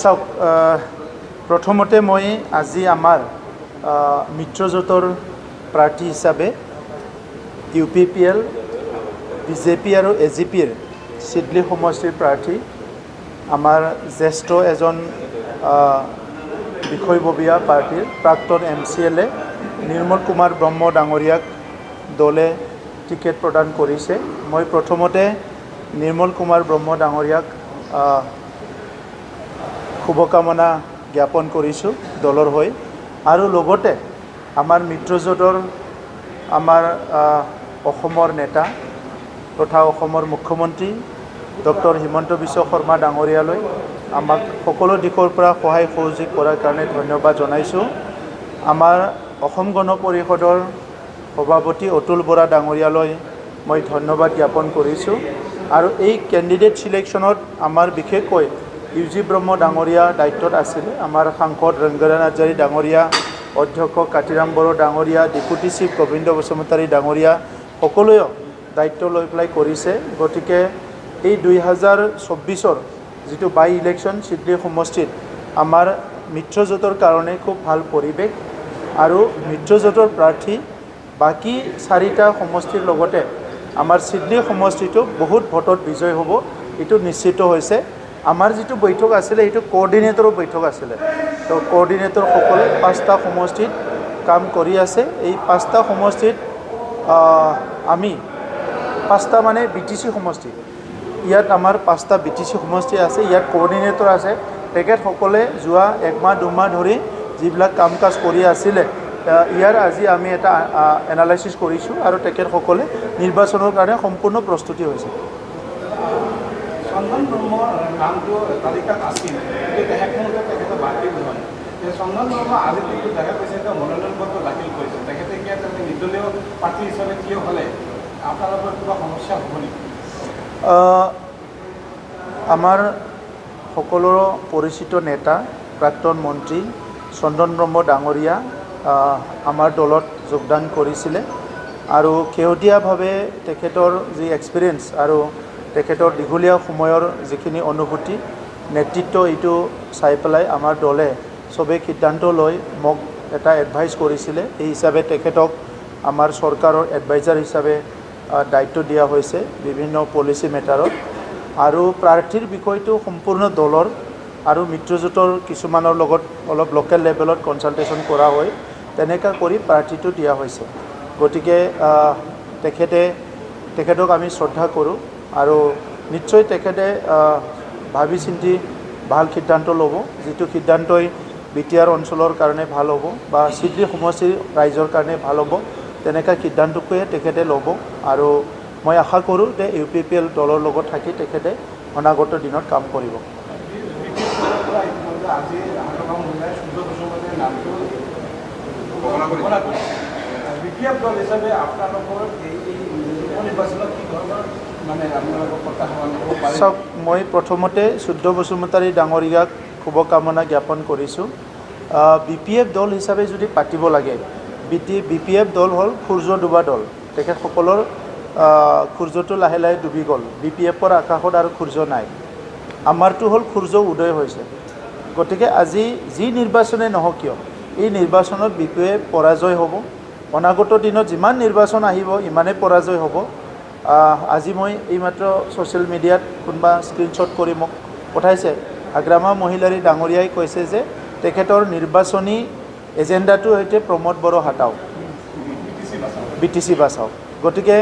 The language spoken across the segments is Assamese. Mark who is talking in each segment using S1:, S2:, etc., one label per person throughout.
S1: চাওক প্ৰথমতে মই আজি আমাৰ মিত্ৰজোঁটৰ প্ৰাৰ্থী হিচাপে UPPL, BJP আৰু AGPৰ চিডলি সমষ্টিৰ প্ৰাৰ্থী আমাৰ জ্যেষ্ঠ এজন বিষয়ববীয়া পাৰ্টিৰ প্ৰাক্তন MCLA নিৰ্মল কুমাৰ ব্ৰহ্ম ডাঙৰীয়াক দলে টিকেট প্ৰদান কৰিছে। মই প্ৰথমতে নিৰ্মল কুমাৰ ব্ৰহ্ম ডাঙৰীয়াক শুভকামনা জ্ঞাপন কৰিছোঁ দলৰ হৈ আৰু লগতে আমাৰ মিত্ৰজোঁটৰ আমাৰ অসমৰ নেতা তথা অসমৰ মুখ্যমন্ত্ৰী ডক্টৰ হিমন্ত বিশ্ব শৰ্মা ডাঙৰীয়ালৈ আমাক সকলো দিশৰ পৰা সহায় সহযোগ কৰাৰ কাৰণে ধন্যবাদ জনাইছোঁ। আমাৰ অসম গণ পৰিষদৰ সভাপতি অতুল বৰা ডাঙৰীয়ালৈ মই ধন্যবাদ জ্ঞাপন কৰিছোঁ আৰু এই কেণ্ডিডেট চিলেকশ্যনত আমাৰ বিশেষকৈ UG ব্ৰহ্ম ডাঙৰীয়া দায়িত্বত আছিল। আমাৰ সাংসদ ৰংগৰা নাৰ্জাৰী ডাঙৰীয়া, অধ্যক্ষ কাতিৰাম বড়ো ডাঙৰীয়া, ডেপুটি চিফ গোবিন্দ বসুমতাৰী ডাঙৰীয়া সকলোৱে দায়িত্ব লৈ পেলাই কৰিছে। গতিকে এই 2024 যিটো বাই ইলেকশ্যন চিডলি সমষ্টিত আমাৰ মিত্ৰজোঁটৰ কাৰণে খুব ভাল পৰিৱেশ আৰু মিত্ৰজোঁটৰ প্ৰাৰ্থী বাকী 4টা সমষ্টিৰ লগতে আমাৰ চিডলি সমষ্টিটো বহুত ভোটত বিজয় হ'ব, এইটো নিশ্চিত হৈছে। আমাৰ যিটো বৈঠক আছিলে সেইটো কোঅৰ্ডিনেটৰৰ বৈঠক আছিলে। তো কোঅৰ্ডিনেটৰসকলে 5টা সমষ্টিত কাম কৰি আছে। এই 5টা সমষ্টিত আমি 5টা মানে BTC সমষ্টি, ইয়াত আমাৰ 5টা BTC সমষ্টি আছে। ইয়াত কোঅৰ্ডিনেটৰ আছে। তেখেতসকলে যোৱা 1 মাহ 2 মাহ ধৰি যিবিলাক কাম কাজ কৰি আছিলে ইয়াৰ আজি আমি এটা এনালাইচিছ কৰিছোঁ আৰু তেখেতসকলে নিৰ্বাচনৰ কাৰণে সম্পূৰ্ণ প্ৰস্তুতি হৈছে।
S2: চন্দন ব্ৰহ্মৰ নামটো তালিকাত আছিল, কিন্তু শেষমুহূৰ্তত তেখেতে বাতিল হয়। চন্দন ব্ৰহ্ম আজি কিন্তু দেখা পাইছে তেওঁ মনোনয়ন পত্ৰ দাখিল কৰিছে। তেখেতে এতিয়া নিৰ্দলীয় প্ৰাৰ্থী হিচাপে থিয় হ'লে আপোনালোকৰ কিবা সমস্যা হ'ব নেকি?
S1: আমাৰ সকলোৰে পৰিচিত নেতা প্ৰাক্তন মন্ত্ৰী চন্দন ব্ৰহ্ম ডাঙৰীয়া আমাৰ দলত যোগদান কৰিছিলে আৰু শেহতীয়াভাৱে তেখেতৰ যি এক্সপিৰিয়েঞ্চ আৰু তেখেতৰ দীঘলীয়া সময়ৰ যিখিনি অনুভূতি নেতৃত্ব এইটো চাই পেলাই আমাৰ দলে চবেই সিদ্ধান্ত লৈ মোক এটা এডভাইচ কৰিছিলে। এই হিচাপে তেখেতক আমাৰ চৰকাৰৰ এডভাইজাৰ হিচাপে দায়িত্ব দিয়া হৈছে বিভিন্ন পলিচি মেটাৰত আৰু প্ৰাৰ্থীৰ বিষয়টো সম্পূৰ্ণ দলৰ আৰু মিত্ৰজোঁটৰ কিছুমানৰ লগত অলপ লোকেল লেভেলত কনচাল্টেশ্যন কৰা হয়, তেনেকৈ কৰি প্ৰাৰ্থীটো দিয়া হৈছে। গতিকে তেখেতক আমি শ্ৰদ্ধা কৰোঁ আৰু নিশ্চয় তেখেতে ভাবি চিন্তি ভাল সিদ্ধান্ত ল'ব, যিটো সিদ্ধান্তই BTR অঞ্চলৰ কাৰণে ভাল হ'ব বা চিডলি সমষ্টিৰ ৰাইজৰ কাৰণে ভাল হ'ব, তেনেকুৱা সিদ্ধান্তটোৱে তেখেতে ল'ব আৰু মই আশা কৰোঁ যে UPPL দলৰ লগত থাকি তেখেতে অনাগত দিনত কাম কৰিব। চাওক, মই প্ৰথমতে শুদ্ধ বসুমতাৰী ডাঙৰীয়াক শুভকামনা জ্ঞাপন কৰিছোঁ। BPF দল হিচাপে যদি পাতিব লাগে, BPF দল হ'ল সূৰ্য ডুবা দল। তেখেতসকলৰ সূৰ্যটো লাহে লাহে ডুবি গ'ল। BPFৰ আকাশত আৰু সূৰ্য নাই। আমাৰটো হ'ল সূৰ্য উদয় হৈছে। গতিকে আজি যি নিৰ্বাচনে নহওক কিয় এই নিৰ্বাচনত BPF পৰাজয় হ'ব। অনাগত দিনত যিমান নিৰ্বাচন আহিব ইমানেই পৰাজয় হ'ব। আজি মই এইমাত্ৰ ছ'চিয়েল মিডিয়াত কোনোবা স্ক্ৰীনশ্বট কৰি মোক পঠাইছে, আগ্ৰামা মহিলাৰী ডাঙৰীয়াই কৈছে যে তেখেতৰ নিৰ্বাচনী এজেণ্ডাটো হৈছে প্ৰমোদ বড়ো হাটাও, BTC বাচাওক। গতিকে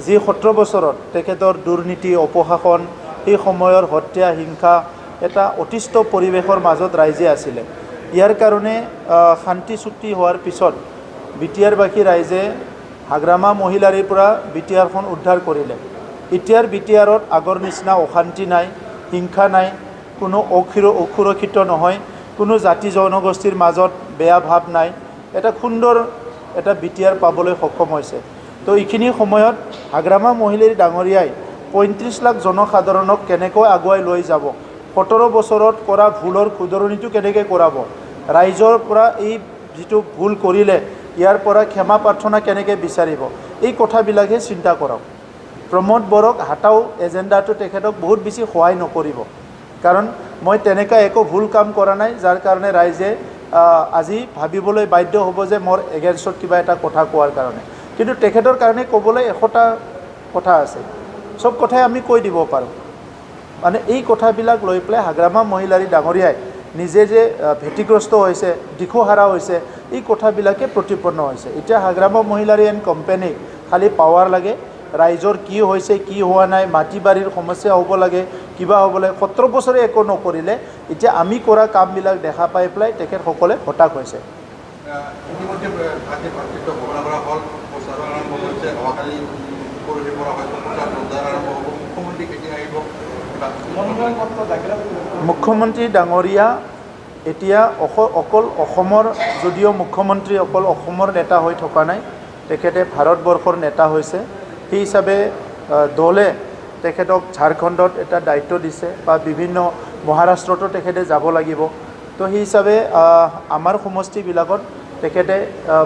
S1: যি 17 বছৰত তেখেতৰ দুৰ্নীতি অপশাসন, সেই সময়ৰ হত্যা হিংসা এটা অতিষ্ঠ পৰিৱেশৰ মাজত ৰাইজে আছিলে। ইয়াৰ কাৰণে শান্তি চুক্তি হোৱাৰ পিছত BTRবাসী ৰাইজে আগ্ৰামা মহিলাৰীৰ পৰা BTRখন উদ্ধাৰ কৰিলে। এতিয়াৰ BTRত আগৰ নিচিনা অশান্তি নাই, হিংসা নাই, কোনো অসুৰক্ষিত নহয়, কোনো জাতি জনগোষ্ঠীৰ মাজত বেয়া ভাৱ নাই। এটা সুন্দৰ এটা BTR পাবলৈ সক্ষম হৈছে। তো এইখিনি সময়ত আগ্ৰামা মহিলাৰী ডাঙৰীয়াই 35 লাখ জনসাধাৰণক কেনেকৈ আগুৱাই লৈ যাব, 17 বছৰত কৰা ভুলৰ শুধৰণিটো কেনেকৈ কৰাব, ৰাইজৰ পৰা এই যিটো ভুল কৰিলে ইয়াৰ পৰা ক্ষমা প্ৰাৰ্থনা কেনেকৈ বিচাৰিব, এই কথাবিলাকহে চিন্তা কৰক। প্ৰমোদ বড়োক হাটাও এজেণ্ডাটো তেখেতক বহুত বেছি সহায় নকৰিব। কাৰণ মই তেনেকুৱা একো ভুল কাম কৰা নাই যাৰ কাৰণে ৰাইজে আজি ভাবিবলৈ বাধ্য হ'ব যে মোৰ এগেইনষ্টত কিবা এটা কথা কোৱাৰ কাৰণে। কিন্তু তেখেতৰ কাৰণে ক'বলৈ 100টা কথা আছে, চব কথাই আমি কৈ দিব পাৰোঁ। মানে এই কথাবিলাক লৈ পেলাই হাগ্ৰামা মহিলাৰী ডাঙৰীয়াই নিজে যে ভেটিগ্ৰস্ত হৈছে, দিশহাৰা হৈছে, এই কথাবিলাকে প্ৰতিপন্ন হৈছে। এতিয়া হাগ্ৰামা মহিলাৰী এণ্ড কোম্পানীক খালি পাৱাৰ লাগে, ৰাইজৰ কি হৈছে কি হোৱা নাই, মাটি বাৰীৰ সমস্যা হ'ব লাগে, কিবা হ'ব লাগে। 17 বছৰে একো নকৰিলে, এতিয়া আমি কৰা কামবিলাক দেখা পাই পেলাই তেখেতসকলে হতাশ হৈছে।
S3: ইতিমধ্যে প্ৰাৰ্থিত্ব ঘোষণা কৰা হ'ল, প্ৰচাৰ আৰম্ভ হৈছে, অহাকালি পৰহি পৰা হয়তো প্ৰচাৰ জোৰদাৰ আৰম্ভ হ'ব। মুখ্যমন্ত্ৰী কেতিয়া আহিব?
S1: মুখ্যমন্ত্ৰী ডাঙৰীয়া এতিয়া অকল অসমৰ, যদিও মুখ্যমন্ত্ৰী অকল অসমৰ নেতা হৈ থকা নাই, তেখেতে ভাৰতবৰ্ষৰ নেতা হৈছে। সেই হিচাপে দলে তেখেতক ঝাৰখণ্ডত এটা দায়িত্ব দিছে বা বিভিন্ন মহাৰাষ্ট্ৰতো তেখেতে যাব লাগিব। তো সেই হিচাপে আমাৰ সমষ্টিবিলাকত তেখেতে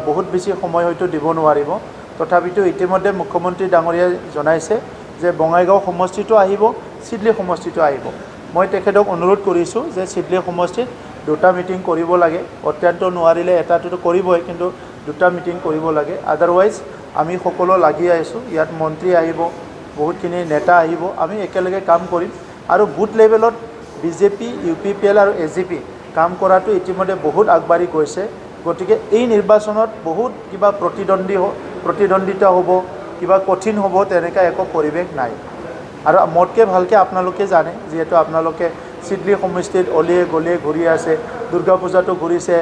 S1: বহুত বেছি সময় হয়তো দিব নোৱাৰিব। তথাপিতো ইতিমধ্যে মুখ্যমন্ত্ৰী ডাঙৰীয়াই জনাইছে যে বঙাইগাঁও সমষ্টিটো আহিব, চিডলি সমষ্টিটো আহিব। মই তেখেতক অনুৰোধ কৰিছোঁ যে চিডলি সমষ্টিত 2টা মিটিং কৰিব লাগে। অত্যন্ত নোৱাৰিলে এটাটোতো কৰিবই, কিন্তু 2টা মিটিং কৰিব লাগে। আদাৰৱাইজ আমি সকলো লাগি আছোঁ। ইয়াত মন্ত্ৰী আহিব, বহুতখিনি নেতা আহিব, আমি একেলগে কাম কৰিম। আৰু বুথ লেভেলত বিজেপি, UPPL আৰু AGP কাম কৰাটো ইতিমধ্যে বহুত আগবাঢ়ি গৈছে। গতিকে এই নিৰ্বাচনত বহুত কিবা প্ৰতিদ্বন্দ্বিতা হ'ব, কিবা কঠিন হ'ব, তেনেকুৱা একো পৰিৱেশ নাই। আৰু মোতকৈ ভালকৈ আপোনালোকে জানে, যিহেতু আপোনালোকে চিডলি সমষ্টিত অলিয়ে গলিয়ে ঘূৰি আছে, দুৰ্গা পূজাটো ঘূৰিছে,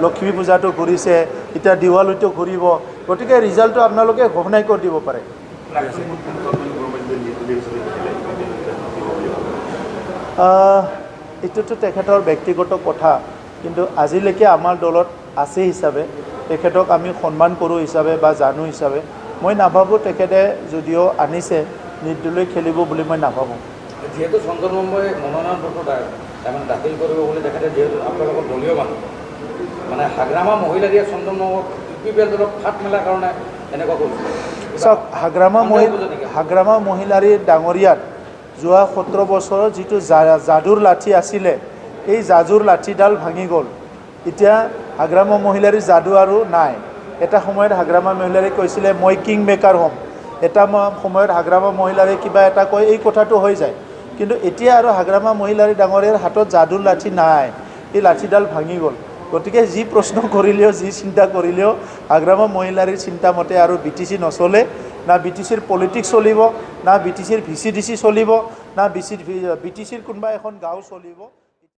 S1: লক্ষ্মী পূজাটো ঘূৰিছে, এতিয়া দিৱালীটো ঘূৰিব। গতিকে ৰিজাল্টটো আপোনালোকে ঘোষণাই কৰি দিব পাৰে। এইটোতো তেখেতৰ ব্যক্তিগত কথা, কিন্তু আজিলৈকে আমাৰ দলত আছে হিচাপে তেখেতক আমি সন্মান কৰোঁ হিচাপে বা জানো হিচাপে মই নাভাবোঁ তেখেতে যদিও আনিছে নিৰ্দলীয় খেলিব বুলি মই নাভাবোঁ।
S4: যেহেতু চন্দন মুম্বাই মনোনয়ন পত্ৰ তাৰমানে দাখিল কৰিব বুলি তেখেতে যিহেতু আপোনালোকৰ দলীয় মানুহ, মানে হাগ্ৰামা মহিলাৰীয়ে চন্দন UPPL দলক ফাট মেলাৰ কাৰণে এনেকুৱা কৰিছে।
S1: চাওক, হাগ্ৰামা মহিলাৰীৰ ডাঙৰীয়াত যোৱা 17 বছৰত যিটো যাদুৰ লাঠি আছিলে, এই যাদুৰ লাঠিডাল ভাঙি গ'ল। এতিয়া হাগ্ৰামা মহিলাৰীৰ যাদু আৰু নাই। এটা সময়ত হাগ্ৰামা মহিলাৰী কৈছিলে মই কিং মেকাৰ হ'ম, এটা সময়ত হাগ্ৰামা মহিলাৰীয়ে কিবা এটা কয়, এই কথাটো হৈ যায়। কিন্তু এতিয়া আৰু হাগ্ৰামা মহিলাৰী ডাঙৰীয়াৰ হাতত যাদুৰ লাঠি নাই, এই লাঠিডাল ভাঙি গ'ল। গতিকে যি প্ৰশ্ন কৰিলেও, যি চিন্তা কৰিলেও হাগ্ৰামা মহিলাৰীৰ চিন্তা মতে আৰু BTC নচলে। না BTCৰ পলিটিক্স চলিব, না BTCৰ VCDC চলিব, না BTCৰ কোনোবা এখন গাঁও চলিব।